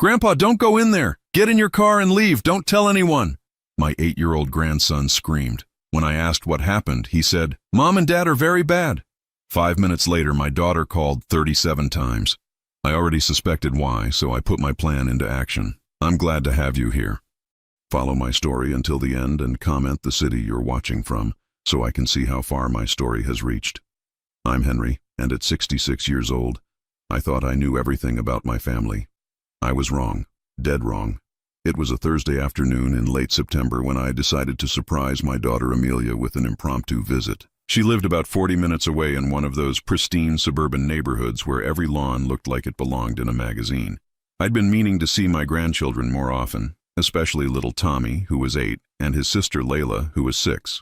"Grandpa, don't go in there! Get in your car and leave! Don't tell anyone!" My 8-year-old grandson screamed. When I asked what happened, he said, "Mom and Dad are very bad." 5 minutes later, my daughter called 37 times. I already suspected why, so I put my plan into action. I'm glad to have you here. Follow my story until the end and comment the city you're watching from, so I can see how far my story has reached. I'm Henry, and at 66 years old, I thought I knew everything about my family. I was wrong, dead wrong. It was a Thursday afternoon in late September when I decided to surprise my daughter Amelia with an impromptu visit. She lived about 40 minutes away in one of those pristine suburban neighborhoods where every lawn looked like it belonged in a magazine. I'd been meaning to see my grandchildren more often, especially little Tommy, who was 8, and his sister Layla, who was 6.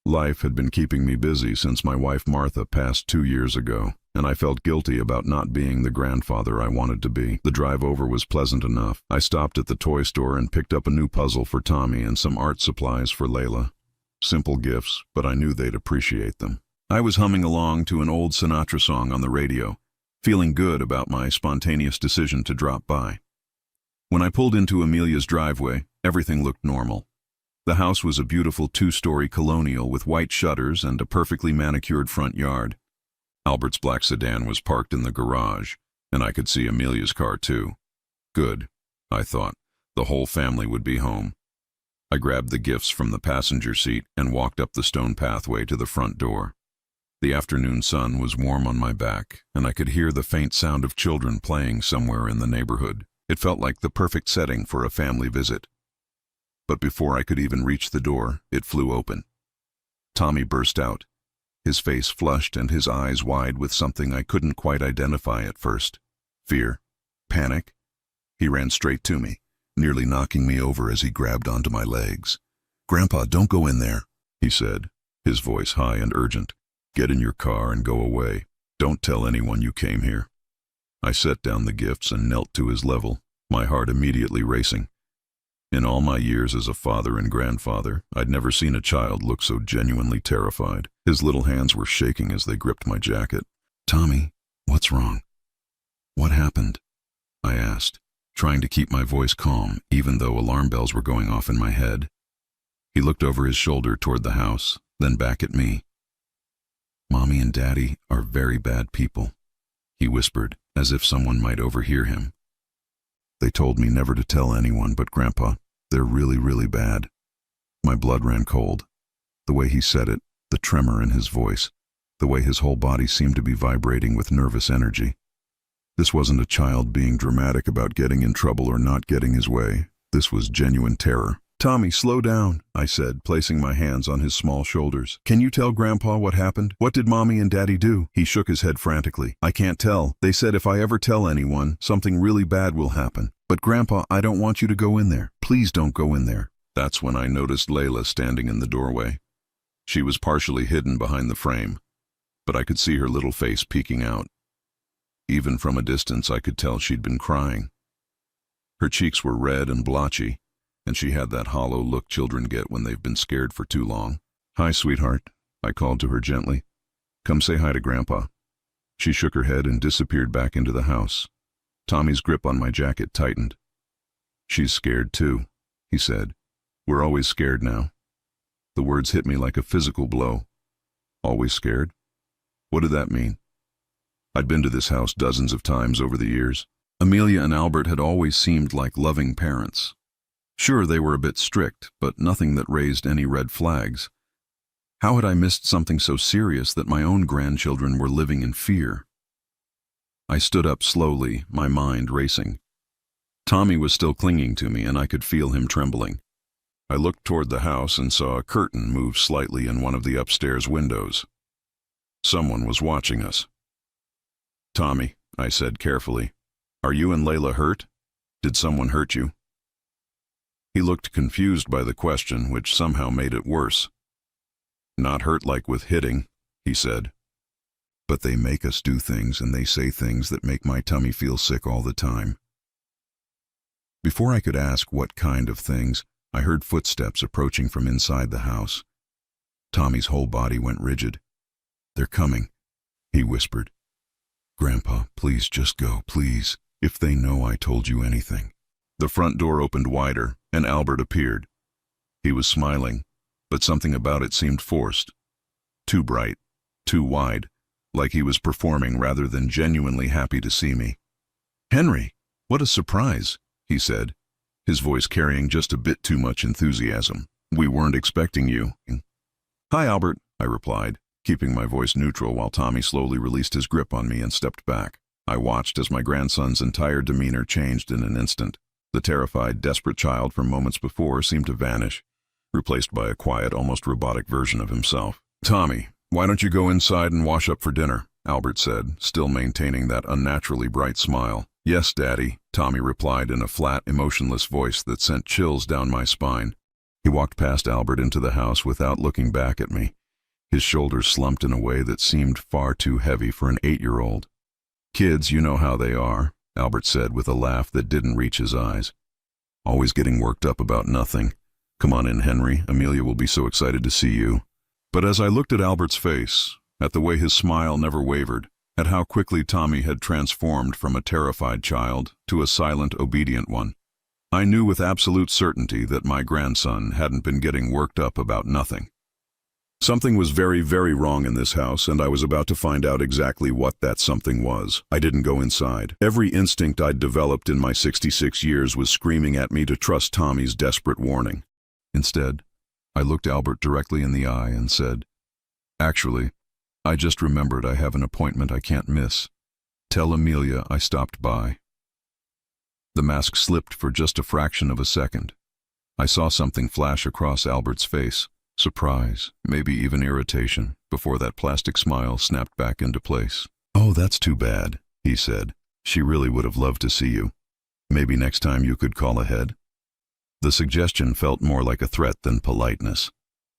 Life had been keeping me busy since my wife Martha passed 2 years ago, and I felt guilty about not being the grandfather I wanted to be. The drive over was pleasant enough. I stopped at the toy store and picked up a new puzzle for Tommy and some art supplies for Layla. Simple gifts, but I knew they'd appreciate them. I was humming along to an old Sinatra song on the radio, feeling good about my spontaneous decision to drop by. When I pulled into Amelia's driveway, everything looked normal. The house was a beautiful 2-story colonial with white shutters and a perfectly manicured front yard. Albert's black sedan was parked in the garage, and I could see Amelia's car too. Good, I thought. The whole family would be home. I grabbed the gifts from the passenger seat and walked up the stone pathway to the front door. The afternoon sun was warm on my back, and I could hear the faint sound of children playing somewhere in the neighborhood. It felt like the perfect setting for a family visit. But before I could even reach the door, it flew open. Tommy burst out, his face flushed and his eyes wide with something I couldn't quite identify at first. Fear? Panic? He ran straight to me, nearly knocking me over as he grabbed onto my legs. "Grandpa, don't go in there," he said, his voice high and urgent. "Get in your car and go away. Don't tell anyone you came here." I set down the gifts and knelt to his level, my heart immediately racing. In all my years as a father and grandfather, I'd never seen a child look so genuinely terrified. His little hands were shaking as they gripped my jacket. "Tommy, what's wrong? What happened?" I asked, trying to keep my voice calm, even though alarm bells were going off in my head. He looked over his shoulder toward the house, then back at me. "Mommy and Daddy are very bad people," he whispered, as if someone might overhear him. "They told me never to tell anyone, but Grandpa, they're really, really bad." My blood ran cold. The way he said it, the tremor in his voice, the way his whole body seemed to be vibrating with nervous energy. This wasn't a child being dramatic about getting in trouble or not getting his way. This was genuine terror. "Tommy, slow down," I said, placing my hands on his small shoulders. "Can you tell Grandpa what happened? What did Mommy and Daddy do?" He shook his head frantically. "I can't tell. They said if I ever tell anyone, something really bad will happen. But Grandpa, I don't want you to go in there. Please don't go in there." That's when I noticed Layla standing in the doorway. She was partially hidden behind the frame, but I could see her little face peeking out. Even from a distance, I could tell she'd been crying. Her cheeks were red and blotchy, and she had that hollow look children get when they've been scared for too long. "Hi, sweetheart," I called to her gently. "Come say hi to Grandpa." She shook her head and disappeared back into the house. Tommy's grip on my jacket tightened. "She's scared too," he said. "We're always scared now." The words hit me like a physical blow. Always scared? What did that mean? I'd been to this house dozens of times over the years. Amelia and Albert had always seemed like loving parents. Sure, they were a bit strict, but nothing that raised any red flags. How had I missed something so serious that my own grandchildren were living in fear? I stood up slowly, my mind racing. Tommy was still clinging to me, and I could feel him trembling. I looked toward the house and saw a curtain move slightly in one of the upstairs windows. Someone was watching us. "Tommy," I said carefully, "are you and Layla hurt? Did someone hurt you?" He looked confused by the question, which somehow made it worse. "Not hurt like with hitting," he said. "But they make us do things, and they say things that make my tummy feel sick all the time." Before I could ask what kind of things, I heard footsteps approaching from inside the house. Tommy's whole body went rigid. "They're coming," he whispered. "Grandpa, please just go, please." If they know I told you anything. The front door opened wider, and Albert appeared. He was smiling, but something about it seemed forced. Too bright, too wide, like he was performing rather than genuinely happy to see me. "Henry, what a surprise," he said, his voice carrying just a bit too much enthusiasm. "We weren't expecting you." "Hi, Albert," I replied, keeping my voice neutral while Tommy slowly released his grip on me and stepped back. I watched as my grandson's entire demeanor changed in an instant. The terrified, desperate child from moments before seemed to vanish, replaced by a quiet, almost robotic version of himself. "Tommy, why don't you go inside and wash up for dinner?" Albert said, still maintaining that unnaturally bright smile. "Yes, Daddy," Tommy replied in a flat, emotionless voice that sent chills down my spine. He walked past Albert into the house without looking back at me. His shoulders slumped in a way that seemed far too heavy for an 8-year-old. "Kids, you know how they are," Albert said with a laugh that didn't reach his eyes. "Always getting worked up about nothing. Come on in, Henry. Amelia will be so excited to see you." But as I looked at Albert's face, at the way his smile never wavered, at how quickly Tommy had transformed from a terrified child to a silent, obedient one, I knew with absolute certainty that my grandson hadn't been getting worked up about nothing. Something was very, very wrong in this house, and I was about to find out exactly what that something was. I didn't go inside. Every instinct I'd developed in my 66 years was screaming at me to trust Tommy's desperate warning. Instead, I looked Albert directly in the eye and said, "Actually, I just remembered I have an appointment I can't miss. Tell Amelia I stopped by." The mask slipped for just a fraction of a second. I saw something flash across Albert's face. Surprise, maybe even irritation, before that plastic smile snapped back into place. "Oh, that's too bad," he said. "She really would have loved to see you. Maybe next time you could call ahead?" The suggestion felt more like a threat than politeness.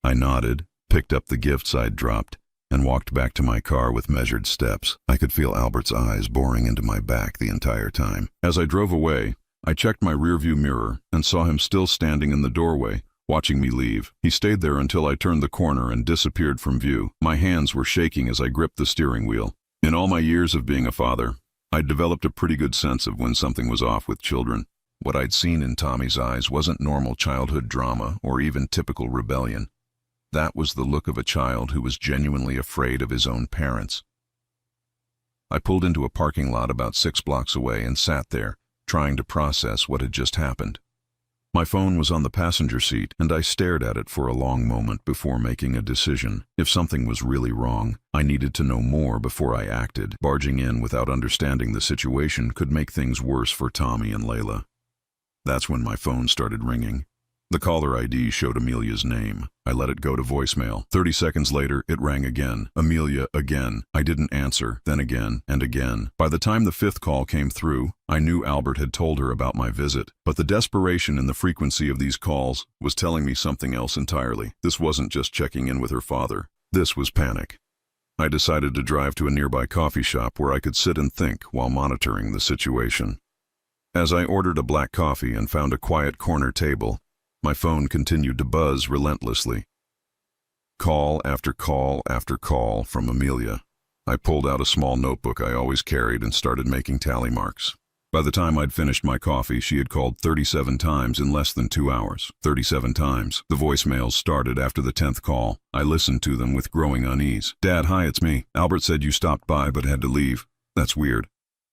I nodded, picked up the gifts I'd dropped, and walked back to my car with measured steps. I could feel Albert's eyes boring into my back the entire time. As I drove away, I checked my rearview mirror and saw him still standing in the doorway, watching me leave. He stayed there until I turned the corner and disappeared from view. My hands were shaking as I gripped the steering wheel. In all my years of being a father, I'd developed a pretty good sense of when something was off with children. What I'd seen in Tommy's eyes wasn't normal childhood drama or even typical rebellion. That was the look of a child who was genuinely afraid of his own parents. I pulled into a parking lot about 6 blocks away and sat there, trying to process what had just happened. My phone was on the passenger seat, and I stared at it for a long moment before making a decision. If something was really wrong, I needed to know more before I acted. Barging in without understanding the situation could make things worse for Tommy and Layla. That's when my phone started ringing. The caller ID showed Amelia's name. I let it go to voicemail. 30 seconds later, it rang again. Amelia again. I didn't answer, then again and again. By the time the 5th call came through, I knew Albert had told her about my visit. But the desperation in the frequency of these calls was telling me something else entirely. This wasn't just checking in with her father. This was panic. I decided to drive to a nearby coffee shop where I could sit and think while monitoring the situation. As I ordered a black coffee and found a quiet corner table, my phone continued to buzz relentlessly. Call after call after call from Amelia. I pulled out a small notebook I always carried and started making tally marks. By the time I'd finished my coffee, she had called 37 times in less than 2 hours. 37 times. The voicemails started after the 10th call. I listened to them with growing unease. "Dad, hi, it's me. Albert said you stopped by but had to leave. That's weird.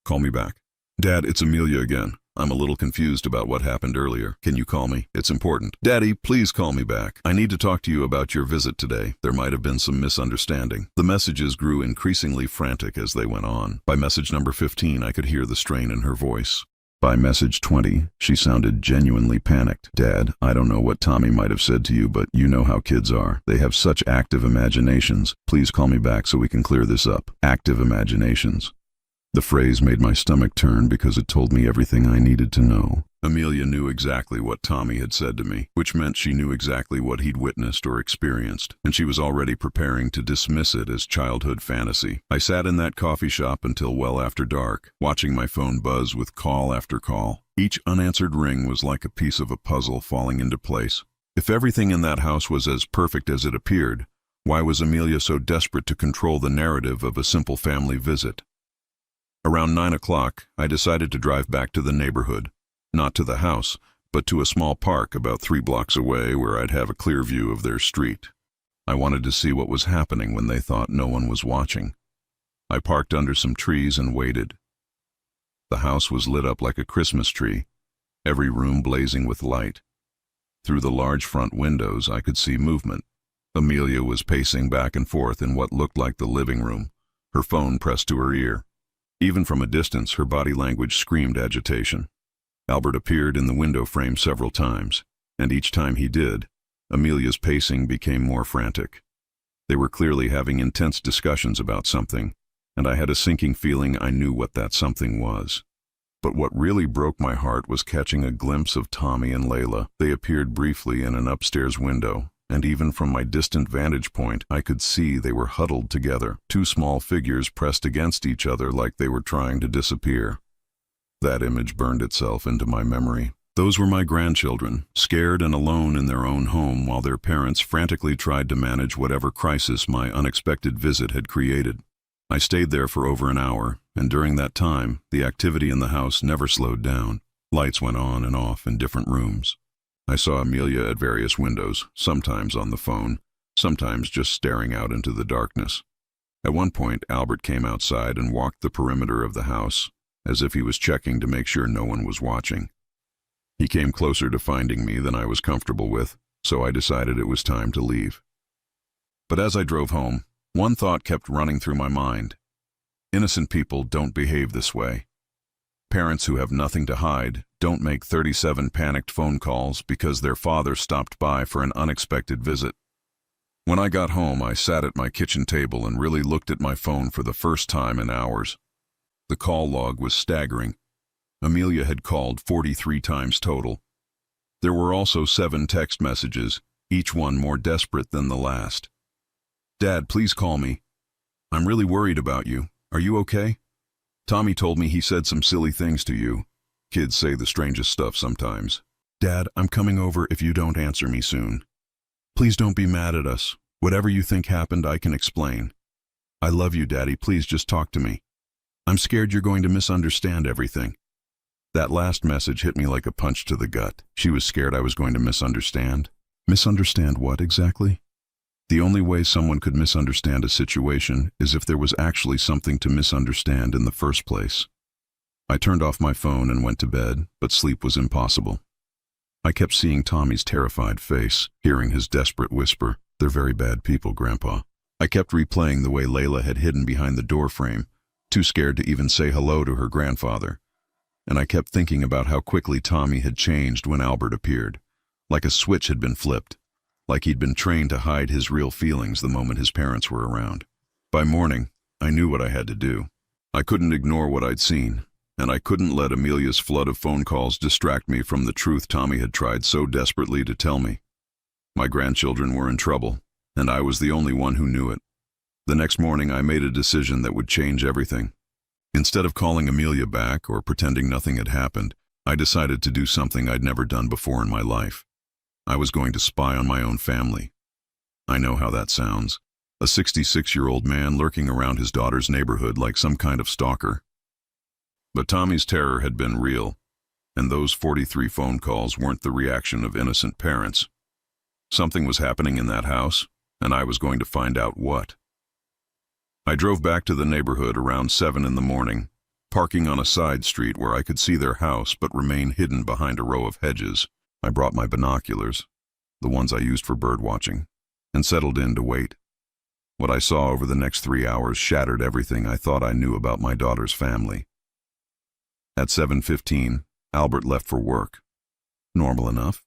Call me back." "Dad, it's Amelia again. I'm a little confused about what happened earlier. Can you call me? It's important." "Daddy, please call me back. I need to talk to you about your visit today. There might have been some misunderstanding." The messages grew increasingly frantic as they went on. By message number 15, I could hear the strain in her voice. By message 20, she sounded genuinely panicked. "Dad, I don't know what Tommy might have said to you, but you know how kids are. They have such active imaginations. Please call me back so we can clear this up." Active imaginations. The phrase made my stomach turn because it told me everything I needed to know. Amelia knew exactly what Tommy had said to me, which meant she knew exactly what he'd witnessed or experienced, and she was already preparing to dismiss it as childhood fantasy. I sat in that coffee shop until well after dark, watching my phone buzz with call after call. Each unanswered ring was like a piece of a puzzle falling into place. If everything in that house was as perfect as it appeared, why was Amelia so desperate to control the narrative of a simple family visit? Around 9 o'clock, I decided to drive back to the neighborhood. Not to the house, but to a small park about 3 blocks away where I'd have a clear view of their street. I wanted to see what was happening when they thought no one was watching. I parked under some trees and waited. The house was lit up like a Christmas tree, every room blazing with light. Through the large front windows, I could see movement. Amelia was pacing back and forth in what looked like the living room, her phone pressed to her ear. Even from a distance, her body language screamed agitation. Albert appeared in the window frame several times, and each time he did, Amelia's pacing became more frantic. They were clearly having intense discussions about something, and I had a sinking feeling I knew what that something was. But what really broke my heart was catching a glimpse of Tommy and Layla. They appeared briefly in an upstairs window, and even from my distant vantage point, I could see they were huddled together, 2 small figures pressed against each other like they were trying to disappear. That image burned itself into my memory. Those were my grandchildren, scared and alone in their own home while their parents frantically tried to manage whatever crisis my unexpected visit had created. I stayed there for over an hour, and during that time, the activity in the house never slowed down. Lights went on and off in different rooms. I saw Amelia at various windows, sometimes on the phone, sometimes just staring out into the darkness. At one point, Albert came outside and walked the perimeter of the house, as if he was checking to make sure no one was watching. He came closer to finding me than I was comfortable with, so I decided it was time to leave. But as I drove home, one thought kept running through my mind. Innocent people don't behave this way. Parents who have nothing to hide don't make 37 panicked phone calls because their father stopped by for an unexpected visit. When I got home, I sat at my kitchen table and really looked at my phone for the first time in hours. The call log was staggering. Amelia had called 43 times total. There were also 7 text messages, each one more desperate than the last. "Dad, please call me. I'm really worried about you. Are you okay? Tommy told me he said some silly things to you. Kids say the strangest stuff sometimes. Dad, I'm coming over if you don't answer me soon. Please don't be mad at us. Whatever you think happened, I can explain. I love you, Daddy. Please just talk to me. I'm scared you're going to misunderstand everything." That last message hit me like a punch to the gut. She was scared I was going to misunderstand. Misunderstand what exactly? The only way someone could misunderstand a situation is if there was actually something to misunderstand in the first place. I turned off my phone and went to bed, but sleep was impossible. I kept seeing Tommy's terrified face, hearing his desperate whisper, "They're very bad people, Grandpa." I kept replaying the way Layla had hidden behind the door frame, too scared to even say hello to her grandfather. And I kept thinking about how quickly Tommy had changed when Albert appeared, like a switch had been flipped, like he'd been trained to hide his real feelings the moment his parents were around. By morning, I knew what I had to do. I couldn't ignore what I'd seen, and I couldn't let Amelia's flood of phone calls distract me from the truth Tommy had tried so desperately to tell me. My grandchildren were in trouble, and I was the only one who knew it. The next morning, I made a decision that would change everything. Instead of calling Amelia back or pretending nothing had happened, I decided to do something I'd never done before in my life. I was going to spy on my own family. I know how that sounds. A 66-year-old man lurking around his daughter's neighborhood like some kind of stalker. But Tommy's terror had been real, and those 43 phone calls weren't the reaction of innocent parents. Something was happening in that house, and I was going to find out what. I drove back to the neighborhood around 7 in the morning, parking on a side street where I could see their house but remain hidden behind a row of hedges. I brought my binoculars, the ones I used for bird watching, and settled in to wait. What I saw over the next 3 hours shattered everything I thought I knew about my daughter's family. At 7:15, Albert left for work. Normal enough.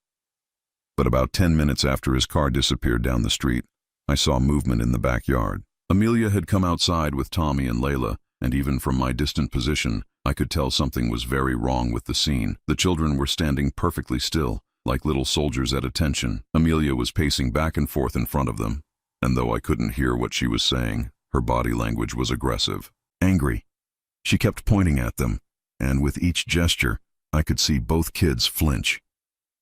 But about 10 minutes after his car disappeared down the street, I saw movement in the backyard. Amelia had come outside with Tommy and Layla, and even from my distant position, I could tell something was very wrong with the scene. The children were standing perfectly still, like little soldiers at attention. Amelia was pacing back and forth in front of them, and though I couldn't hear what she was saying, her body language was aggressive, angry. She kept pointing at them, and with each gesture, I could see both kids flinch.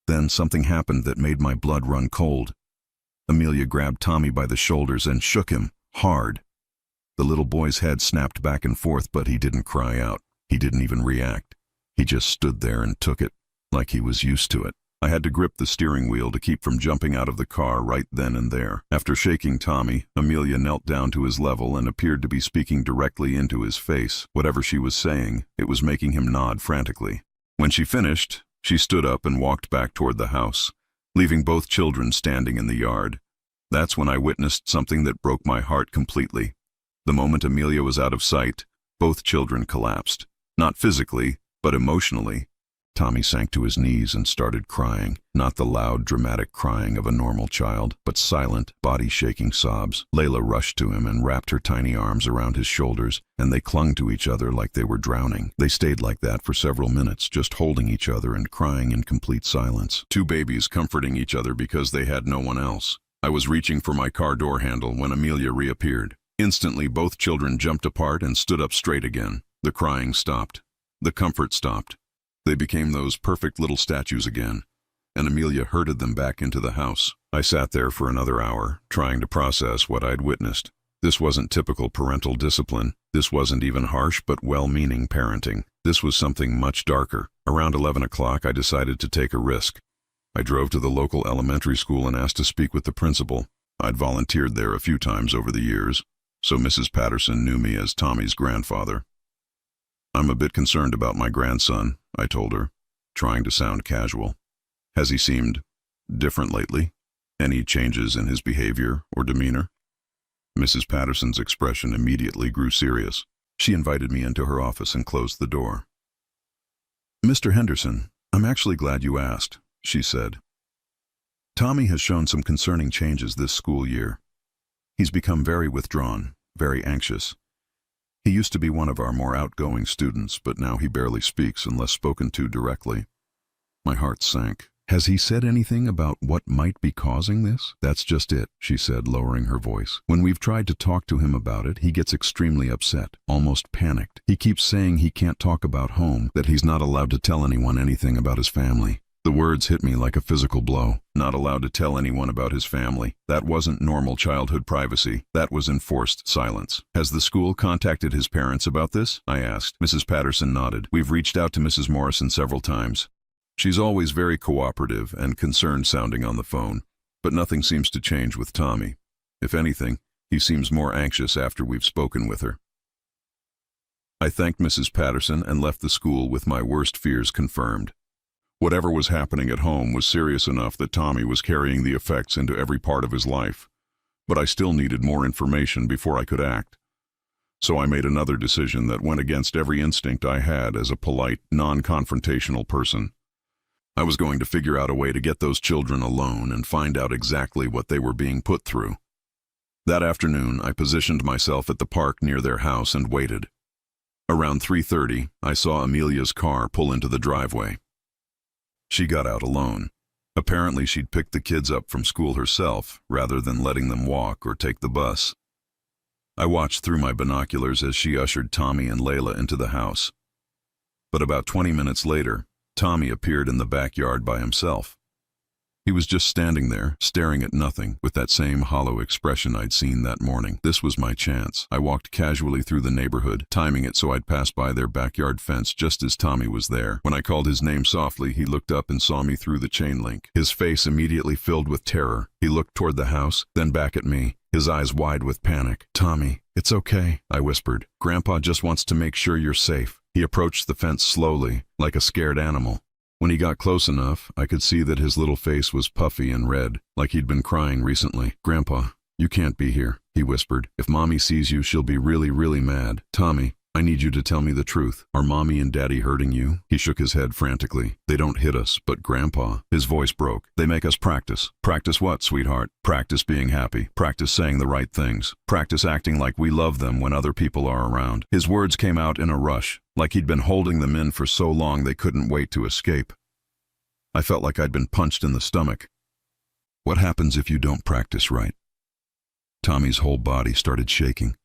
Then something happened that made my blood run cold. Amelia grabbed Tommy by the shoulders and shook him, hard. The little boy's head snapped back and forth, but he didn't cry out. He didn't even react. He just stood there and took it, like he was used to it. I had to grip the steering wheel to keep from jumping out of the car right then and there. After shaking Tommy, Amelia knelt down to his level and appeared to be speaking directly into his face. Whatever she was saying, it was making him nod frantically. When she finished, she stood up and walked back toward the house, leaving both children standing in the yard. That's when I witnessed something that broke my heart completely. The moment Amelia was out of sight, both children collapsed. Not physically, but emotionally. Tommy sank to his knees and started crying, not the loud, dramatic crying of a normal child, but silent, body-shaking sobs. Layla rushed to him and wrapped her tiny arms around his shoulders, and they clung to each other like they were drowning. They stayed like that for several minutes, just holding each other and crying in complete silence. Two babies comforting each other because they had no one else. I was reaching for my car door handle when Amelia reappeared. Instantly, both children jumped apart and stood up straight again. The crying stopped. The comfort stopped. They became those perfect little statues again, and Amelia herded them back into the house. I sat there for another hour, trying to process what I'd witnessed. This wasn't typical parental discipline. This wasn't even harsh but well-meaning parenting. This was something much darker. Around 11 o'clock, I decided to take a risk. I drove to the local elementary school and asked to speak with the principal. I'd volunteered there a few times over the years, so Mrs. Patterson knew me as Tommy's grandfather. "I'm a bit concerned about my grandson," I told her, trying to sound casual. "Has he seemed different lately? Any changes in his behavior or demeanor?" Mrs. Patterson's expression immediately grew serious. She invited me into her office and closed the door. "Mr. Henderson, I'm actually glad you asked," she said. "Tommy has shown some concerning changes this school year. He's become very withdrawn, very anxious. He used to be one of our more outgoing students, but now he barely speaks unless spoken to directly." My heart sank. "Has he said anything about what might be causing this?" "That's just it," she said, lowering her voice. "When we've tried to talk to him about it, he gets extremely upset, almost panicked. He keeps saying he can't talk about home, that he's not allowed to tell anyone anything about his family." The words hit me like a physical blow. Not allowed to tell anyone about his family. That wasn't normal childhood privacy. That was enforced silence. "Has the school contacted his parents about this?" I asked. Mrs. Patterson nodded. "We've reached out to Mrs. Morrison several times. She's always very cooperative and concerned sounding on the phone, but nothing seems to change with Tommy. If anything, he seems more anxious after we've spoken with her." I thanked Mrs. Patterson and left the school with my worst fears confirmed. Whatever was happening at home was serious enough that Tommy was carrying the effects into every part of his life. But I still needed more information before I could act. So I made another decision that went against every instinct I had as a polite, non-confrontational person. I was going to figure out a way to get those children alone and find out exactly what they were being put through. That afternoon, I positioned myself at the park near their house and waited. Around 3:30, I saw Amelia's car pull into the driveway. She got out alone. Apparently she'd picked the kids up from school herself, rather than letting them walk or take the bus. I watched through my binoculars as she ushered Tommy and Layla into the house. But about 20 minutes later, Tommy appeared in the backyard by himself. He was just standing there, staring at nothing, with that same hollow expression I'd seen that morning. This was my chance. I walked casually through the neighborhood, timing it so I'd pass by their backyard fence just as Tommy was there. When I called his name softly, he looked up and saw me through the chain link. His face immediately filled with terror. He looked toward the house, then back at me, his eyes wide with panic. "Tommy, it's okay," I whispered. "Grandpa just wants to make sure you're safe." He approached the fence slowly, like a scared animal. When he got close enough, I could see that his little face was puffy and red, like he'd been crying recently. "Grandpa, you can't be here," he whispered. "If Mommy sees you, she'll be really, really mad. Tommy, I need you to tell me the truth. Are Mommy and Daddy hurting you?" He shook his head frantically. "They don't hit us, but Grandpa," his voice broke. "They make us practice." "Practice what, sweetheart?" "Practice being happy. Practice saying the right things. Practice acting like we love them when other people are around." His words came out in a rush, like he'd been holding them in for so long they couldn't wait to escape. I felt like I'd been punched in the stomach. "What happens if you don't practice right?" Tommy's whole body started shaking.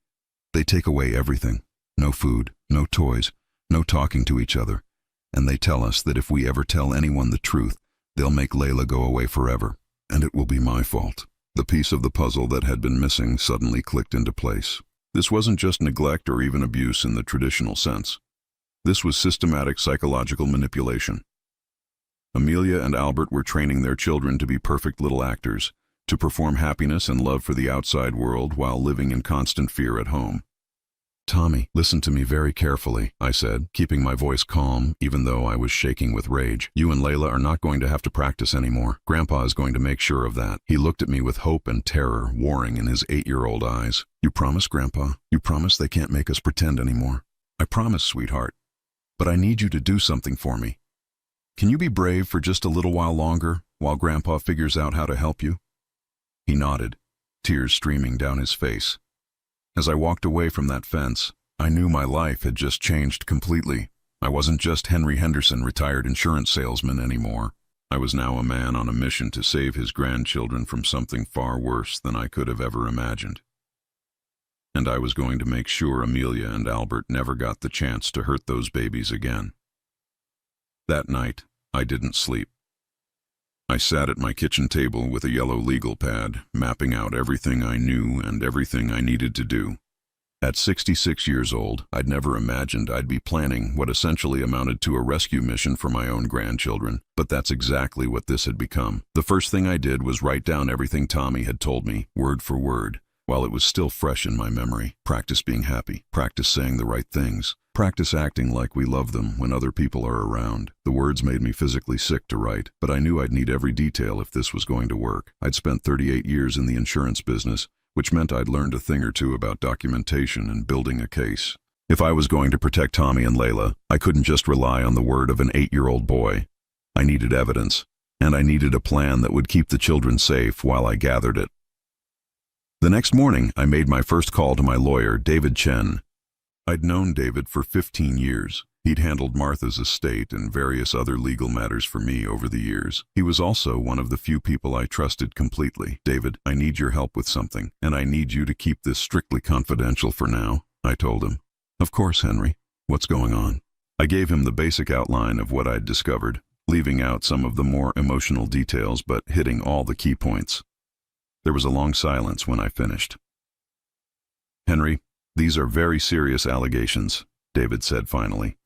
"They take away everything. No food, no toys, no talking to each other. And they tell us that if we ever tell anyone the truth, they'll make Layla go away forever. And it will be my fault." The piece of the puzzle that had been missing suddenly clicked into place. This wasn't just neglect or even abuse in the traditional sense. This was systematic psychological manipulation. Amelia and Albert were training their children to be perfect little actors, to perform happiness and love for the outside world while living in constant fear at home. "Tommy, listen to me very carefully," I said, keeping my voice calm even though I was shaking with rage. "You and Layla are not going to have to practice anymore. Grandpa is going to make sure of that." He looked at me with hope and terror warring in his 8-year-old eyes. "You promise, Grandpa? You promise they can't make us pretend anymore?" "I promise, sweetheart. But I need you to do something for me. Can you be brave for just a little while longer, while Grandpa figures out how to help you?" He nodded, tears streaming down his face. As I walked away from that fence, I knew my life had just changed completely. I wasn't just Henry Henderson, retired insurance salesman, anymore. I was now a man on a mission to save his grandchildren from something far worse than I could have ever imagined. And I was going to make sure Amelia and Albert never got the chance to hurt those babies again. That night, I didn't sleep. I sat at my kitchen table with a yellow legal pad, mapping out everything I knew and everything I needed to do. At 66 years old, I'd never imagined I'd be planning what essentially amounted to a rescue mission for my own grandchildren, but that's exactly what this had become. The first thing I did was write down everything Tommy had told me, word for word, while it was still fresh in my memory. Practice being happy, practice saying the right things, practice acting like we love them when other people are around. The words made me physically sick to write, but I knew I'd need every detail if this was going to work. I'd spent 38 years in the insurance business, which meant I'd learned a thing or two about documentation and building a case. If I was going to protect Tommy and Layla, I couldn't just rely on the word of an 8-year-old boy. I needed evidence, and I needed a plan that would keep the children safe while I gathered it. The next morning, I made my first call to my lawyer, David Chen. I'd known David for 15 years. He'd handled Martha's estate and various other legal matters for me over the years. He was also one of the few people I trusted completely. "David, I need your help with something, and I need you to keep this strictly confidential for now," I told him. "Of course, Henry. What's going on?" I gave him the basic outline of what I'd discovered, leaving out some of the more emotional details but hitting all the key points. There was a long silence when I finished. "Henry, these are very serious allegations," David said finally.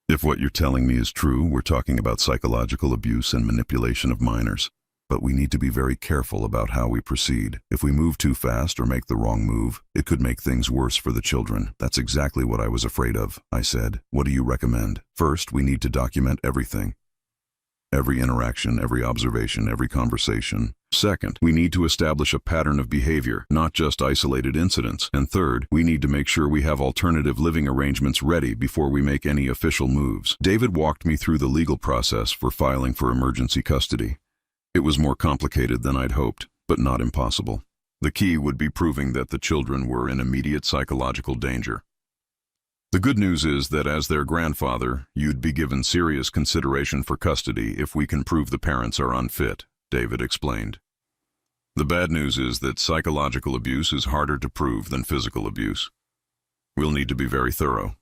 "If what you're telling me is true, we're talking about psychological abuse and manipulation of minors. But we need to be very careful about how we proceed. If we move too fast or make the wrong move, it could make things worse for the children." "That's exactly what I was afraid of," I said. "What do you recommend?" "First, we need to document everything. Every interaction, every observation, every conversation. Second, we need to establish a pattern of behavior, not just isolated incidents. And third, we need to make sure we have alternative living arrangements ready before we make any official moves." David walked me through the legal process for filing for emergency custody. It was more complicated than I'd hoped, but not impossible. The key would be proving that the children were in immediate psychological danger. "The good news is that as their grandfather, you'd be given serious consideration for custody if we can prove the parents are unfit," David explained. "The bad news is that psychological abuse is harder to prove than physical abuse. We'll need to be very thorough."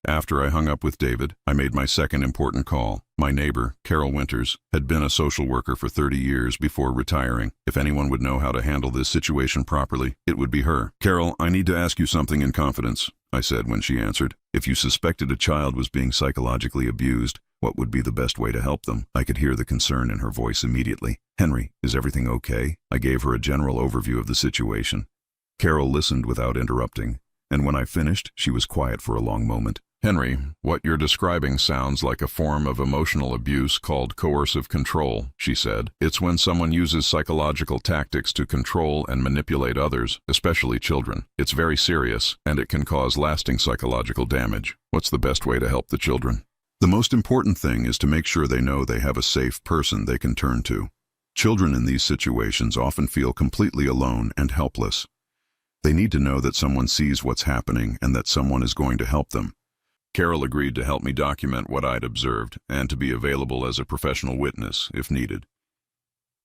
After I hung up with David, I made my second important call. My neighbor, Carol Winters, had been a social worker for 30 years before retiring. If anyone would know how to handle this situation properly, it would be her. "Carol, I need to ask you something in confidence," I said when she answered. "If you suspected a child was being psychologically abused, what would be the best way to help them?" I could hear the concern in her voice immediately. "Henry, is everything okay?" I gave her a general overview of the situation. Carol listened without interrupting, and when I finished, she was quiet for a long moment. "Henry, what you're describing sounds like a form of emotional abuse called coercive control," she said. "It's when someone uses psychological tactics to control and manipulate others, especially children. It's very serious, and it can cause lasting psychological damage. What's the best way to help the children?" "The most important thing is to make sure they know they have a safe person they can turn to. Children in these situations often feel completely alone and helpless. They need to know that someone sees what's happening and that someone is going to help them." Carol agreed to help me document what I'd observed and to be available as a professional witness if needed.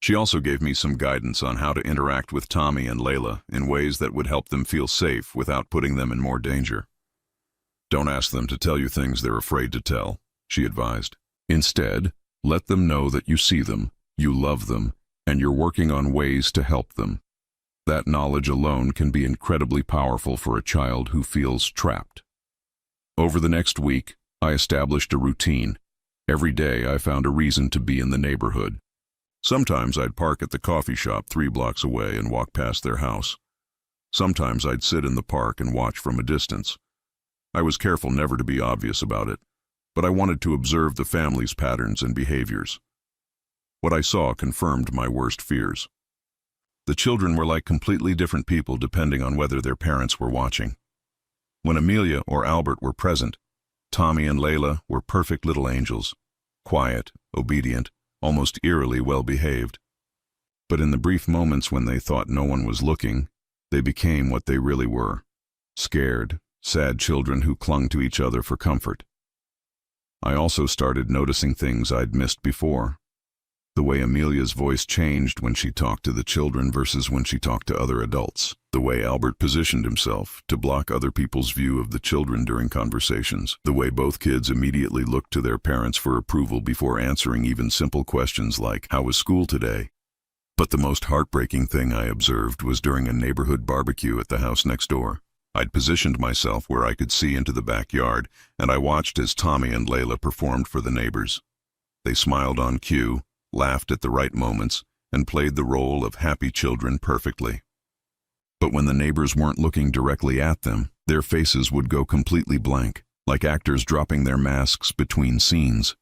She also gave me some guidance on how to interact with Tommy and Layla in ways that would help them feel safe without putting them in more danger. "Don't ask them to tell you things they're afraid to tell," she advised. "Instead, let them know that you see them, you love them, and you're working on ways to help them. That knowledge alone can be incredibly powerful for a child who feels trapped. Over the next week, I established a routine. Every day I found a reason to be in the neighborhood. Sometimes I'd park at the coffee shop 3 blocks away and walk past their house. Sometimes I'd sit in the park and watch from a distance. I was careful never to be obvious about it, but I wanted to observe the family's patterns and behaviors. What I saw confirmed my worst fears. The children were like completely different people depending on whether their parents were watching. When Amelia or Albert were present, Tommy and Layla were perfect little angels, quiet, obedient, almost eerily well-behaved. But in the brief moments when they thought no one was looking, they became what they really were: scared, sad children who clung to each other for comfort. I also started noticing things I'd missed before. The way Amelia's voice changed when she talked to the children versus when she talked to other adults. The way Albert positioned himself to block other people's view of the children during conversations. The way both kids immediately looked to their parents for approval before answering even simple questions like, "How was school today?" But the most heartbreaking thing I observed was during a neighborhood barbecue at the house next door. I'd positioned myself where I could see into the backyard, and I watched as Tommy and Layla performed for the neighbors. They smiled on cue, laughed at the right moments, and played the role of happy children perfectly. But when the neighbors weren't looking directly at them, their faces would go completely blank, like actors dropping their masks between scenes.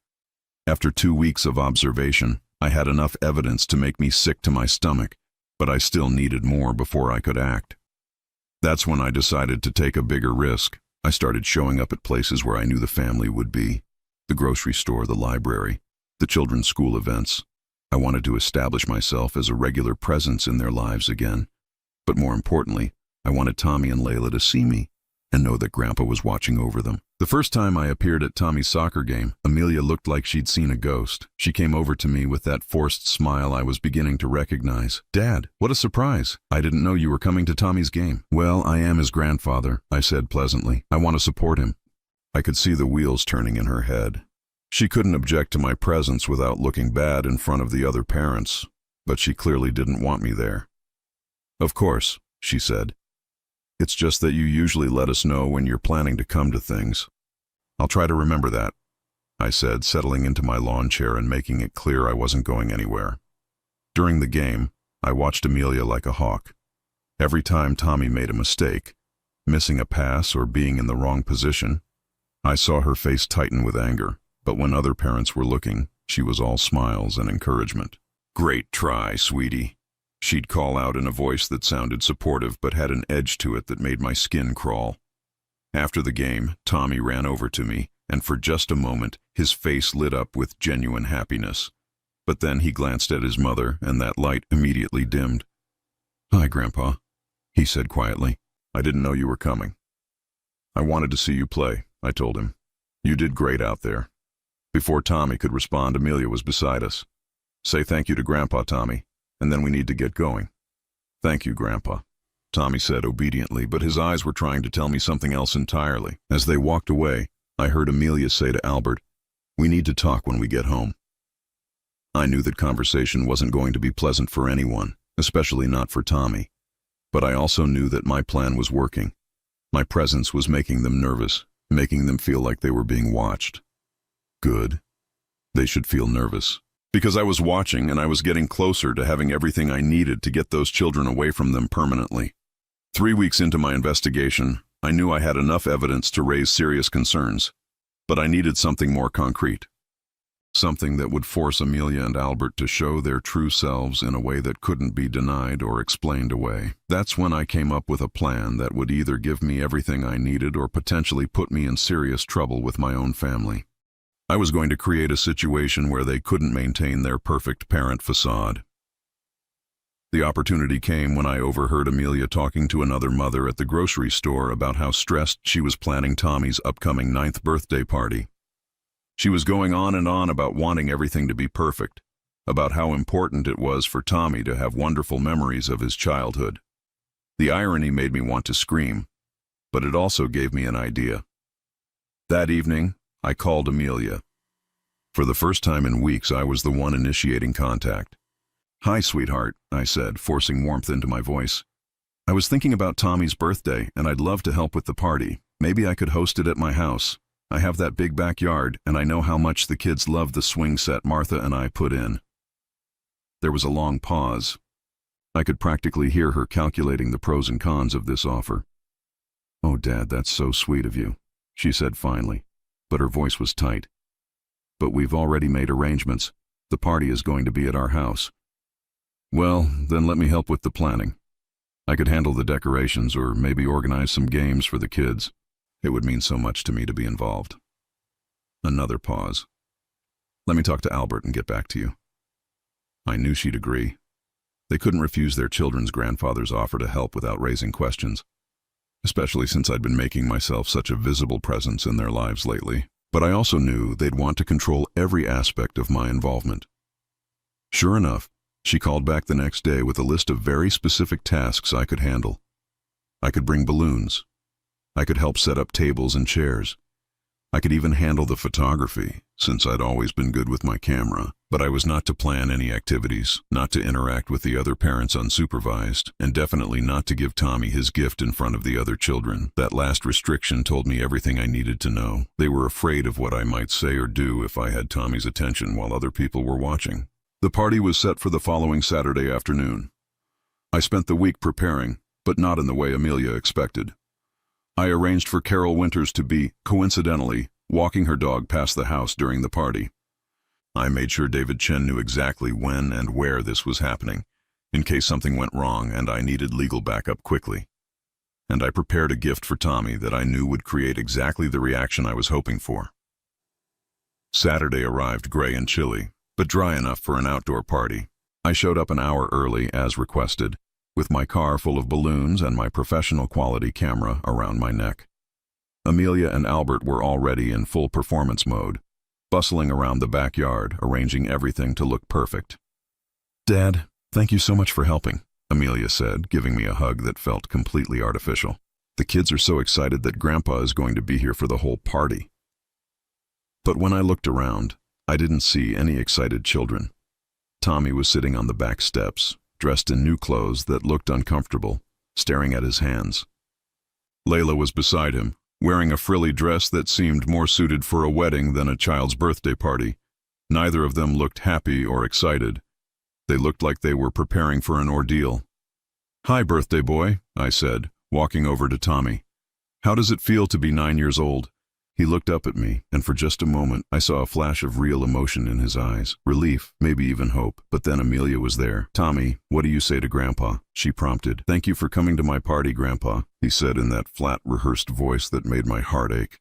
After 2 weeks of observation, I had enough evidence to make me sick to my stomach, but I still needed more before I could act. That's when I decided to take a bigger risk. I started showing up at places where I knew the family would be: the grocery store, the library, the children's school events. I wanted to establish myself as a regular presence in their lives again. But more importantly, I wanted Tommy and Layla to see me and know that Grandpa was watching over them. The first time I appeared at Tommy's soccer game, Amelia looked like she'd seen a ghost. She came over to me with that forced smile I was beginning to recognize. "Dad, what a surprise. I didn't know you were coming to Tommy's game." "Well, I am his grandfather," I said pleasantly. "I want to support him." I could see the wheels turning in her head. She couldn't object to my presence without looking bad in front of the other parents, but she clearly didn't want me there. "Of course," she said. "It's just that you usually let us know when you're planning to come to things." "I'll try to remember that," I said, settling into my lawn chair and making it clear I wasn't going anywhere. During the game, I watched Amelia like a hawk. Every time Tommy made a mistake, missing a pass or being in the wrong position, I saw her face tighten with anger. But when other parents were looking, she was all smiles and encouragement. "Great try, sweetie," she'd call out in a voice that sounded supportive but had an edge to it that made my skin crawl. After the game, Tommy ran over to me, and for just a moment, his face lit up with genuine happiness. But then he glanced at his mother, and that light immediately dimmed. "Hi, Grandpa," he said quietly. "I didn't know you were coming." "I wanted to see you play," I told him. "You did great out there." Before Tommy could respond, Amelia was beside us. "Say thank you to Grandpa, Tommy, and then we need to get going." "Thank you, Grandpa," Tommy said obediently, but his eyes were trying to tell me something else entirely. As they walked away, I heard Amelia say to Albert, "We need to talk when we get home." I knew that conversation wasn't going to be pleasant for anyone, especially not for Tommy. But I also knew that my plan was working. My presence was making them nervous, making them feel like they were being watched. Good. They should feel nervous. Because I was watching and I was getting closer to having everything I needed to get those children away from them permanently. 3 weeks into my investigation, I knew I had enough evidence to raise serious concerns, but I needed something more concrete. Something that would force Amelia and Albert to show their true selves in a way that couldn't be denied or explained away. That's when I came up with a plan that would either give me everything I needed or potentially put me in serious trouble with my own family. I was going to create a situation where they couldn't maintain their perfect parent facade. The opportunity came when I overheard Amelia talking to another mother at the grocery store about how stressed she was planning Tommy's upcoming 9th birthday party. She was going on and on about wanting everything to be perfect, about how important it was for Tommy to have wonderful memories of his childhood. The irony made me want to scream, but it also gave me an idea. That evening, I called Amelia. For the first time in weeks, I was the one initiating contact. "Hi, sweetheart," I said, forcing warmth into my voice. I was thinking about Tommy's birthday, and I'd love to help with the party. Maybe I could host it at my house. I have that big backyard, and I know how much the kids love the swing set Martha and I put in. There was a long pause. I could practically hear her calculating the pros and cons of this offer. "Oh, Dad, that's so sweet of you," she said finally, but her voice was tight. "But we've already made arrangements. The party is going to be at our house." "Well, then let me help with the planning. I could handle the decorations or maybe organize some games for the kids. It would mean so much to me to be involved." Another pause. "Let me talk to Albert and get back to you." I knew she'd agree. They couldn't refuse their children's grandfather's offer to help without raising questions, especially since I'd been making myself such a visible presence in their lives lately. But I also knew they'd want to control every aspect of my involvement. Sure enough, she called back the next day with a list of very specific tasks I could handle. I could bring balloons. I could help set up tables and chairs. I could even handle the photography, since I'd always been good with my camera. But I was not to plan any activities, not to interact with the other parents unsupervised, and definitely not to give Tommy his gift in front of the other children. That last restriction told me everything I needed to know. They were afraid of what I might say or do if I had Tommy's attention while other people were watching. The party was set for the following Saturday afternoon. I spent the week preparing, but not in the way Amelia expected. I arranged for Carol Winters to be, coincidentally, walking her dog past the house during the party. I made sure David Chen knew exactly when and where this was happening, in case something went wrong and I needed legal backup quickly. And I prepared a gift for Tommy that I knew would create exactly the reaction I was hoping for. Saturday arrived gray and chilly, but dry enough for an outdoor party. I showed up an hour early, as requested, with my car full of balloons and my professional quality camera around my neck. Amelia and Albert were already in full performance mode, bustling around the backyard, arranging everything to look perfect. "Dad, thank you so much for helping," Amelia said, giving me a hug that felt completely artificial. "The kids are so excited that Grandpa is going to be here for the whole party." But when I looked around, I didn't see any excited children. Tommy was sitting on the back steps, dressed in new clothes that looked uncomfortable, staring at his hands. Layla was beside him, wearing a frilly dress that seemed more suited for a wedding than a child's birthday party. Neither of them looked happy or excited. They looked like they were preparing for an ordeal. "Hi, birthday boy," I said, walking over to Tommy. "How does it feel to be 9 years old?" He looked up at me, and for just a moment I saw a flash of real emotion in his eyes. Relief, maybe even hope. But then Amelia was there. "Tommy, what do you say to Grandpa?" she prompted. "Thank you for coming to my party, Grandpa," he said in that flat, rehearsed voice that made my heart ache.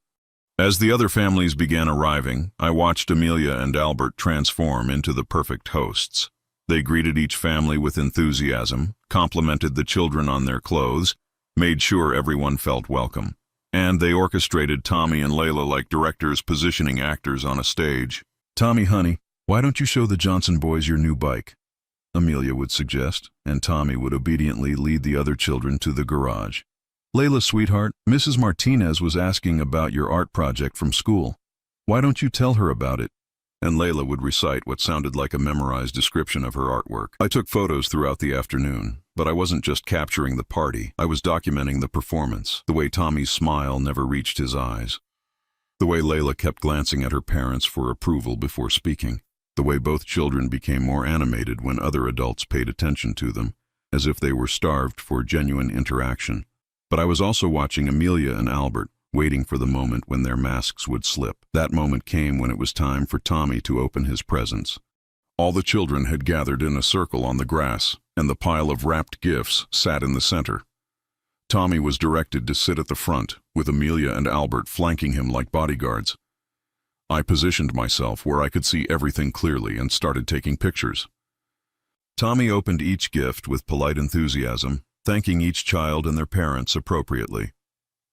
As the other families began arriving, I watched Amelia and Albert transform into the perfect hosts. They greeted each family with enthusiasm, complimented the children on their clothes, made sure everyone felt welcome. And they orchestrated Tommy and Layla like directors positioning actors on a stage. "Tommy, honey, why don't you show the Johnson boys your new bike?" Amelia would suggest, and Tommy would obediently lead the other children to the garage. "Layla, sweetheart, Mrs. Martinez was asking about your art project from school. Why don't you tell her about it?" And Layla would recite what sounded like a memorized description of her artwork. I took photos throughout the afternoon, but I wasn't just capturing the party. I was documenting the performance, the way Tommy's smile never reached his eyes, the way Layla kept glancing at her parents for approval before speaking, the way both children became more animated when other adults paid attention to them, as if they were starved for genuine interaction. But I was also watching Amelia and Albert, waiting for the moment when their masks would slip. That moment came when it was time for Tommy to open his presents. All the children had gathered in a circle on the grass, and the pile of wrapped gifts sat in the center. Tommy was directed to sit at the front, with Amelia and Albert flanking him like bodyguards. I positioned myself where I could see everything clearly and started taking pictures. Tommy opened each gift with polite enthusiasm, thanking each child and their parents appropriately.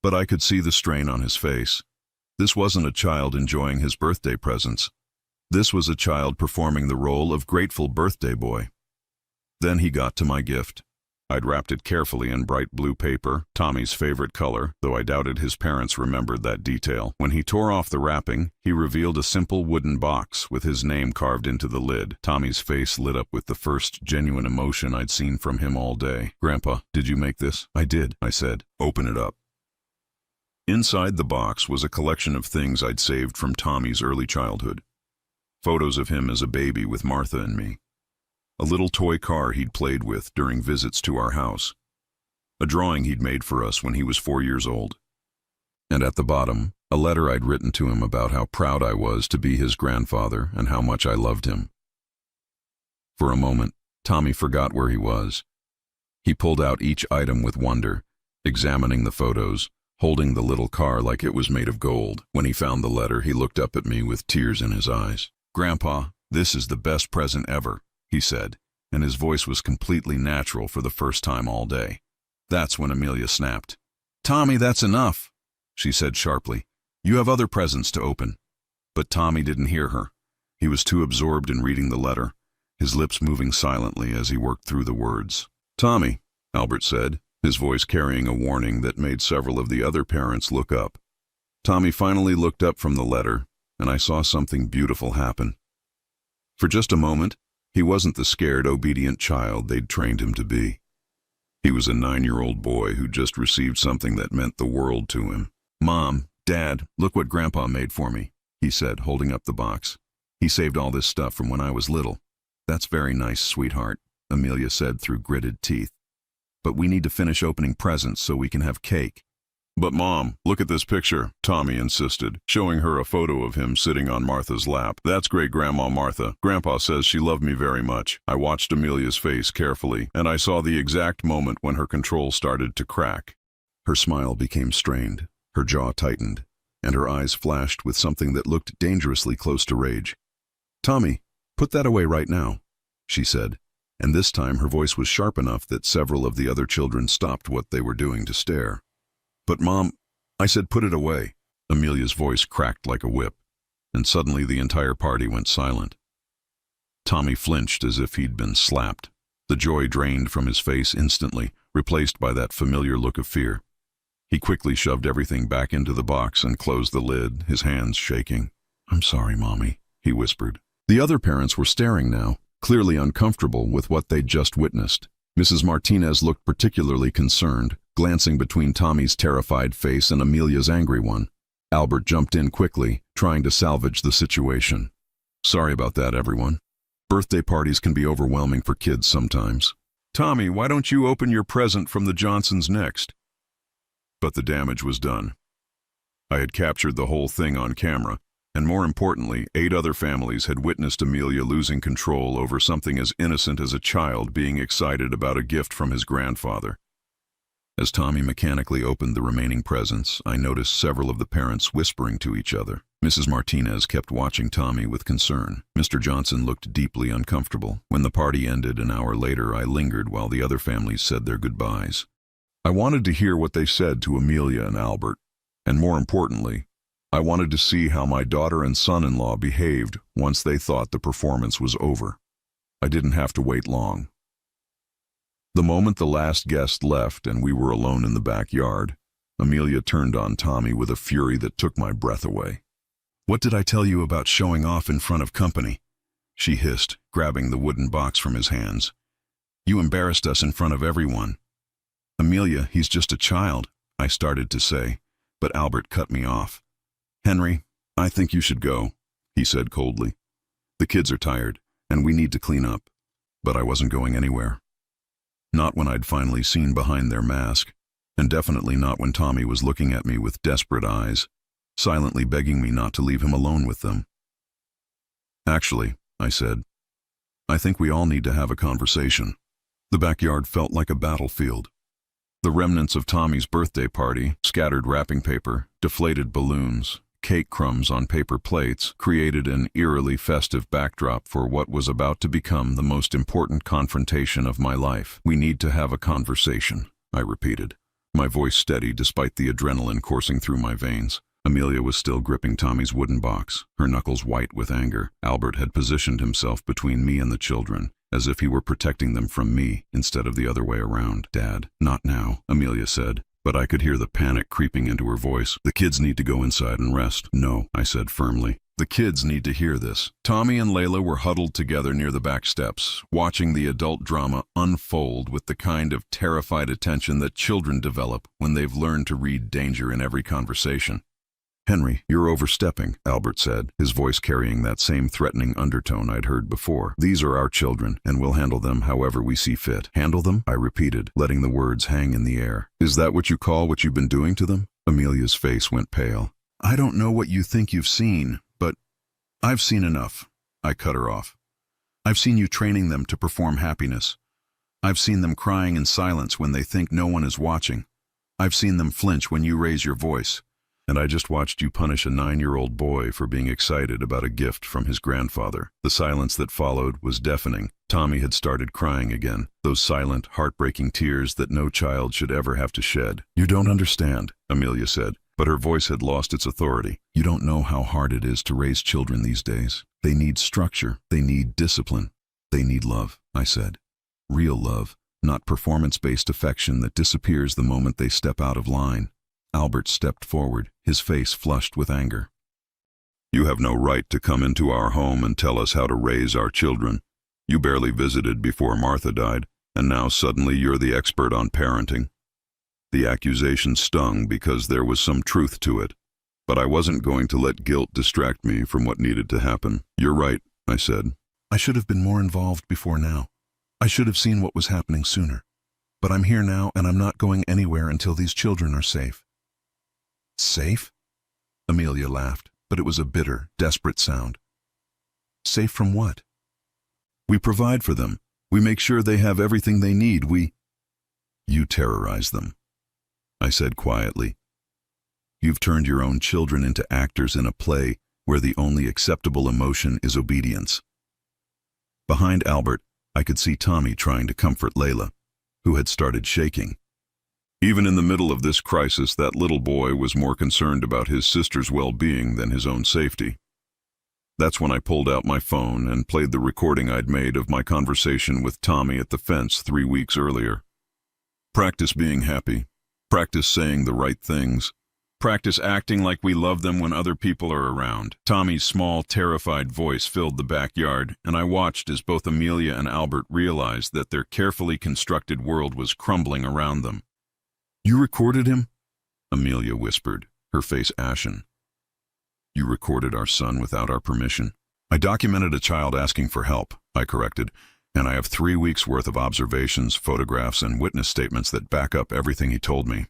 But I could see the strain on his face. This wasn't a child enjoying his birthday presents. This was a child performing the role of grateful birthday boy. Then he got to my gift. I'd wrapped it carefully in bright blue paper, Tommy's favorite color, though I doubted his parents remembered that detail. When he tore off the wrapping, he revealed a simple wooden box with his name carved into the lid. Tommy's face lit up with the first genuine emotion I'd seen from him all day. "Grandpa, did you make this?" "I did," I said. "Open it up." Inside the box was a collection of things I'd saved from Tommy's early childhood. Photos of him as a baby with Martha and me. A little toy car he'd played with during visits to our house. A drawing he'd made for us when he was 4 years old. And at the bottom, a letter I'd written to him about how proud I was to be his grandfather and how much I loved him. For a moment, Tommy forgot where he was. He pulled out each item with wonder, examining the photos, holding the little car like it was made of gold. When he found the letter, he looked up at me with tears in his eyes. "Grandpa, this is the best present ever," he said, and his voice was completely natural for the first time all day. That's when Amelia snapped. "Tommy, that's enough," she said sharply. "You have other presents to open." But Tommy didn't hear her. He was too absorbed in reading the letter, his lips moving silently as he worked through the words. "Tommy," Albert said, his voice carrying a warning that made several of the other parents look up. Tommy finally looked up from the letter, and I saw something beautiful happen. For just a moment, he wasn't the scared, obedient child they'd trained him to be. He was a 9-year-old boy who just received something that meant the world to him. "Mom, Dad, look what Grandpa made for me," he said, holding up the box. "He saved all this stuff from when I was little." "That's very nice, sweetheart," Amelia said through gritted teeth. "But we need to finish opening presents so we can have cake." "But Mom, look at this picture," Tommy insisted, showing her a photo of him sitting on Martha's lap. "That's great-grandma Martha. Grandpa says she loved me very much." I watched Amelia's face carefully, and I saw the exact moment when her control started to crack. Her smile became strained, her jaw tightened, and her eyes flashed with something that looked dangerously close to rage. "Tommy, put that away right now," she said, and this time her voice was sharp enough that several of the other children stopped what they were doing to stare. "But Mom," I said, "put it away." Amelia's voice cracked like a whip, and suddenly the entire party went silent. Tommy flinched as if he'd been slapped. The joy drained from his face instantly, replaced by that familiar look of fear. He quickly shoved everything back into the box and closed the lid, his hands shaking. "I'm sorry, Mommy," he whispered. The other parents were staring now, clearly uncomfortable with what they'd just witnessed. Mrs. Martinez looked particularly concerned, glancing between Tommy's terrified face and Amelia's angry one. Albert jumped in quickly, trying to salvage the situation. "Sorry about that, everyone. Birthday parties can be overwhelming for kids sometimes. Tommy, why don't you open your present from the Johnsons next?" But the damage was done. I had captured the whole thing on camera, and more importantly, 8 other families had witnessed Amelia losing control over something as innocent as a child being excited about a gift from his grandfather. As Tommy mechanically opened the remaining presents, I noticed several of the parents whispering to each other. Mrs. Martinez kept watching Tommy with concern. Mr. Johnson looked deeply uncomfortable. When the party ended an hour later, I lingered while the other families said their goodbyes. I wanted to hear what they said to Amelia and Albert, and more importantly, I wanted to see how my daughter and son-in-law behaved once they thought the performance was over. I didn't have to wait long. The moment the last guest left and we were alone in the backyard, Amelia turned on Tommy with a fury that took my breath away. "What did I tell you about showing off in front of company?" she hissed, grabbing the wooden box from his hands. "You embarrassed us in front of everyone." "Amelia, he's just a child," I started to say, but Albert cut me off. "Henry, I think you should go," he said coldly. "The kids are tired, and we need to clean up." But I wasn't going anywhere. Not when I'd finally seen behind their mask, and definitely not when Tommy was looking at me with desperate eyes, silently begging me not to leave him alone with them. "Actually," I said, "I think we all need to have a conversation." The backyard felt like a battlefield. The remnants of Tommy's birthday party, scattered wrapping paper, deflated balloons, cake crumbs on paper plates, created an eerily festive backdrop for what was about to become the most important confrontation of my life. "We need to have a conversation," I repeated, my voice steady despite the adrenaline coursing through my veins. Amelia was still gripping Tommy's wooden box, her knuckles white with anger. Albert had positioned himself between me and the children, as if he were protecting them from me instead of the other way around. "Dad, not now," Amelia said, but I could hear the panic creeping into her voice. "The kids need to go inside and rest." "No," I said firmly. "The kids need to hear this." Tommy and Layla were huddled together near the back steps, watching the adult drama unfold with the kind of terrified attention that children develop when they've learned to read danger in every conversation. "Henry, you're overstepping," Albert said, his voice carrying that same threatening undertone I'd heard before. "These are our children, and we'll handle them however we see fit." "Handle them?" I repeated, letting the words hang in the air. "Is that what you call what you've been doing to them?" Amelia's face went pale. "I don't know what you think you've seen, but I've seen enough." I cut her off. "I've seen you training them to perform happiness. I've seen them crying in silence when they think no one is watching. I've seen them flinch when you raise your voice. And I just watched you punish a 9-year-old boy for being excited about a gift from his grandfather." The silence that followed was deafening. Tommy had started crying again, those silent, heartbreaking tears that no child should ever have to shed. "You don't understand," Amelia said, but her voice had lost its authority. "You don't know how hard it is to raise children these days. They need structure. They need discipline. They need love," I said. "Real love, not performance-based affection that disappears the moment they step out of line." Albert stepped forward, his face flushed with anger. "You have no right to come into our home and tell us how to raise our children. You barely visited before Martha died, and now suddenly you're the expert on parenting." The accusation stung because there was some truth to it, but I wasn't going to let guilt distract me from what needed to happen. "You're right," I said. "I should have been more involved before now. I should have seen what was happening sooner. But I'm here now, and I'm not going anywhere until these children are safe." "Safe?" Amelia laughed, but it was a bitter, desperate sound. "Safe from what?" "We provide for them. We make sure they have everything they need. You terrorize them," I said quietly. "You've turned your own children into actors in a play where the only acceptable emotion is obedience." Behind Albert, I could see Tommy trying to comfort Layla, who had started shaking. Even in the middle of this crisis, that little boy was more concerned about his sister's well-being than his own safety. That's when I pulled out my phone and played the recording I'd made of my conversation with Tommy at the fence 3 weeks earlier. Practice being happy. Practice saying the right things. Practice acting like we love them when other people are around. Tommy's small, terrified voice filled the backyard, and I watched as both Amelia and Albert realized that their carefully constructed world was crumbling around them. "You recorded him?" Amelia whispered, her face ashen. "You recorded our son without our permission." "I documented a child asking for help," I corrected, "and I have 3 weeks' worth of observations, photographs, and witness statements that back up everything he told me."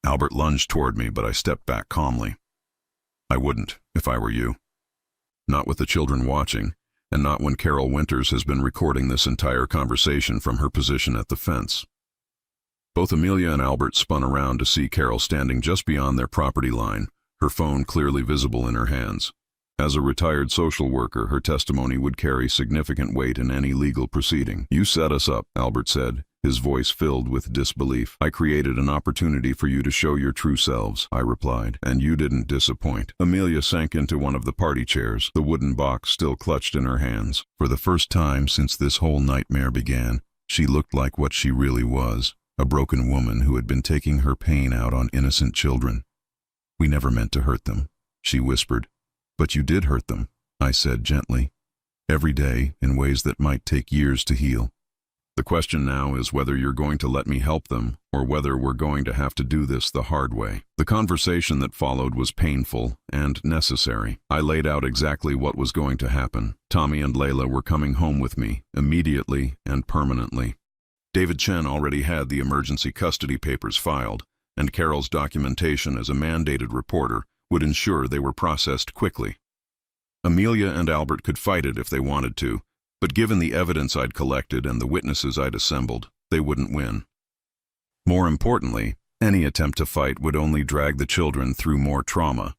Albert lunged toward me, but I stepped back calmly. "I wouldn't, if I were you. Not with the children watching, and not when Carol Winters has been recording this entire conversation from her position at the fence." Both Amelia and Albert spun around to see Carol standing just beyond their property line, her phone clearly visible in her hands. As a retired social worker, her testimony would carry significant weight in any legal proceeding. "You set us up," Albert said, his voice filled with disbelief. "I created an opportunity for you to show your true selves," I replied, "and you didn't disappoint." Amelia sank into one of the party chairs, the wooden box still clutched in her hands. For the first time since this whole nightmare began, she looked like what she really was. A broken woman who had been taking her pain out on innocent children. "We never meant to hurt them," she whispered. "But you did hurt them," I said gently. "Every day, in ways that might take years to heal. The question now is whether you're going to let me help them, or whether we're going to have to do this the hard way." The conversation that followed was painful and necessary. I laid out exactly what was going to happen. Tommy and Layla were coming home with me, immediately and permanently. David Chen already had the emergency custody papers filed, and Carol's documentation as a mandated reporter would ensure they were processed quickly. Amelia and Albert could fight it if they wanted to, but given the evidence I'd collected and the witnesses I'd assembled, they wouldn't win. More importantly, any attempt to fight would only drag the children through more trauma.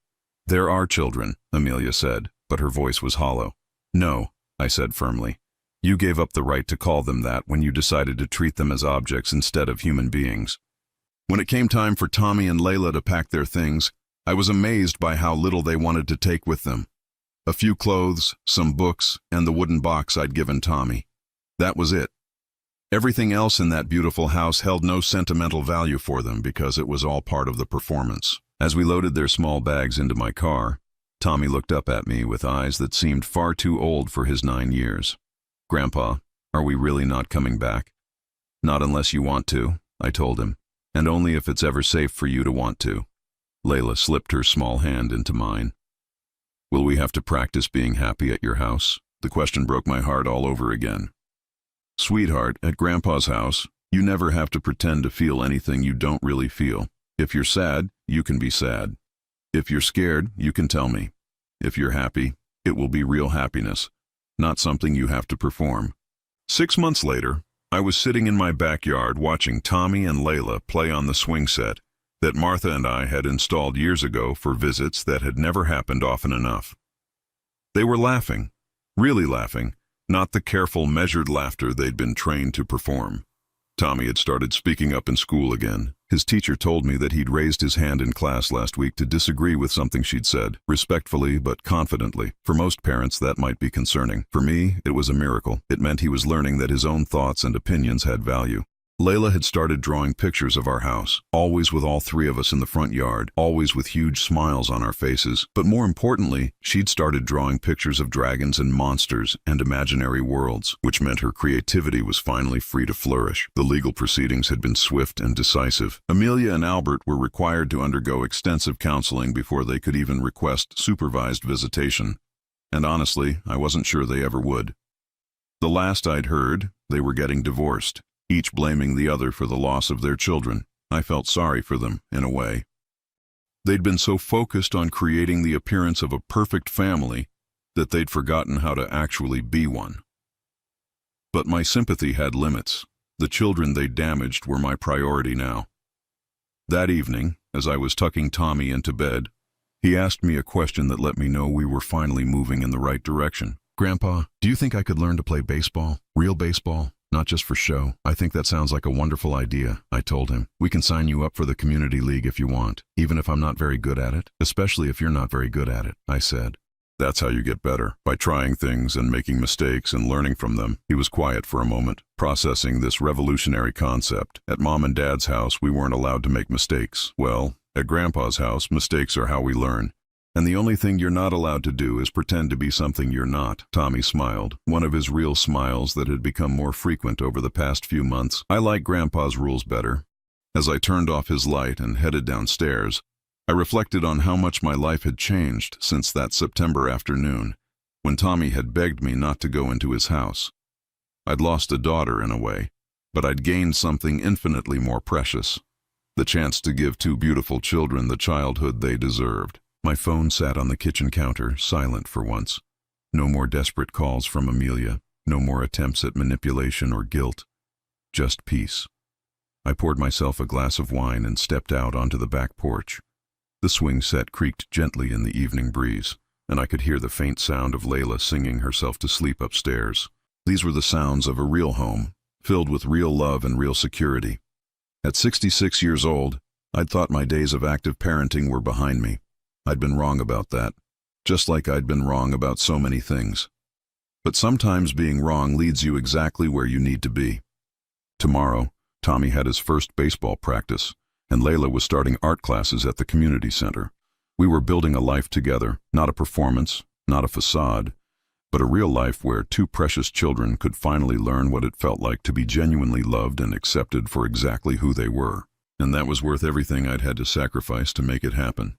"There are children," Amelia said, but her voice was hollow. "No," I said firmly. "You gave up the right to call them that when you decided to treat them as objects instead of human beings." When it came time for Tommy and Layla to pack their things, I was amazed by how little they wanted to take with them. A few clothes, some books, and the wooden box I'd given Tommy. That was it. Everything else in that beautiful house held no sentimental value for them because it was all part of the performance. As we loaded their small bags into my car, Tommy looked up at me with eyes that seemed far too old for his 9 years. "Grandpa, are we really not coming back?" "Not unless you want to," I told him, "and only if it's ever safe for you to want to." Layla slipped her small hand into mine. "Will we have to practice being happy at your house?" The question broke my heart all over again. "Sweetheart, at Grandpa's house, you never have to pretend to feel anything you don't really feel. If you're sad, you can be sad. If you're scared, you can tell me. If you're happy, it will be real happiness, not something you have to perform." 6 months later, I was sitting in my backyard watching Tommy and Layla play on the swing set that Martha and I had installed years ago for visits that had never happened often enough. They were laughing, really laughing, not the careful, measured laughter they'd been trained to perform. Tommy had started speaking up in school again. His teacher told me that he'd raised his hand in class last week to disagree with something she'd said, respectfully but confidently. For most parents, that might be concerning. For me, it was a miracle. It meant he was learning that his own thoughts and opinions had value. Layla had started drawing pictures of our house, always with all three of us in the front yard, always with huge smiles on our faces. But more importantly, she'd started drawing pictures of dragons and monsters and imaginary worlds, which meant her creativity was finally free to flourish. The legal proceedings had been swift and decisive. Amelia and Albert were required to undergo extensive counseling before they could even request supervised visitation. And honestly, I wasn't sure they ever would. The last I'd heard, they were getting divorced, each blaming the other for the loss of their children. I felt sorry for them, in a way. They'd been so focused on creating the appearance of a perfect family that they'd forgotten how to actually be one. But my sympathy had limits. The children they'd damaged were my priority now. That evening, as I was tucking Tommy into bed, he asked me a question that let me know we were finally moving in the right direction. "Grandpa, do you think I could learn to play baseball? Real baseball? Not just for show." "I think that sounds like a wonderful idea," I told him. "We can sign you up for the community league if you want, even if I'm not very good at it. Especially if you're not very good at it," I said. "That's how you get better, by trying things and making mistakes and learning from them." He was quiet for a moment, processing this revolutionary concept. At Mom and Dad's house, we weren't allowed to make mistakes. Well, at Grandpa's house, mistakes are how we learn. And the only thing you're not allowed to do is pretend to be something you're not. Tommy smiled, one of his real smiles that had become more frequent over the past few months. I like Grandpa's rules better. As I turned off his light and headed downstairs, I reflected on how much my life had changed since that September afternoon, when Tommy had begged me not to go into his house. I'd lost a daughter in a way, but I'd gained something infinitely more precious: the chance to give two beautiful children the childhood they deserved. My phone sat on the kitchen counter, silent for once. No more desperate calls from Amelia, no more attempts at manipulation or guilt. Just peace. I poured myself a glass of wine and stepped out onto the back porch. The swing set creaked gently in the evening breeze, and I could hear the faint sound of Layla singing herself to sleep upstairs. These were the sounds of a real home, filled with real love and real security. At 66 years old, I'd thought my days of active parenting were behind me. I'd been wrong about that, just like I'd been wrong about so many things. But sometimes being wrong leads you exactly where you need to be. Tomorrow, Tommy had his first baseball practice, and Layla was starting art classes at the community center. We were building a life together, not a performance, not a facade, but a real life where two precious children could finally learn what it felt like to be genuinely loved and accepted for exactly who they were. And that was worth everything I'd had to sacrifice to make it happen.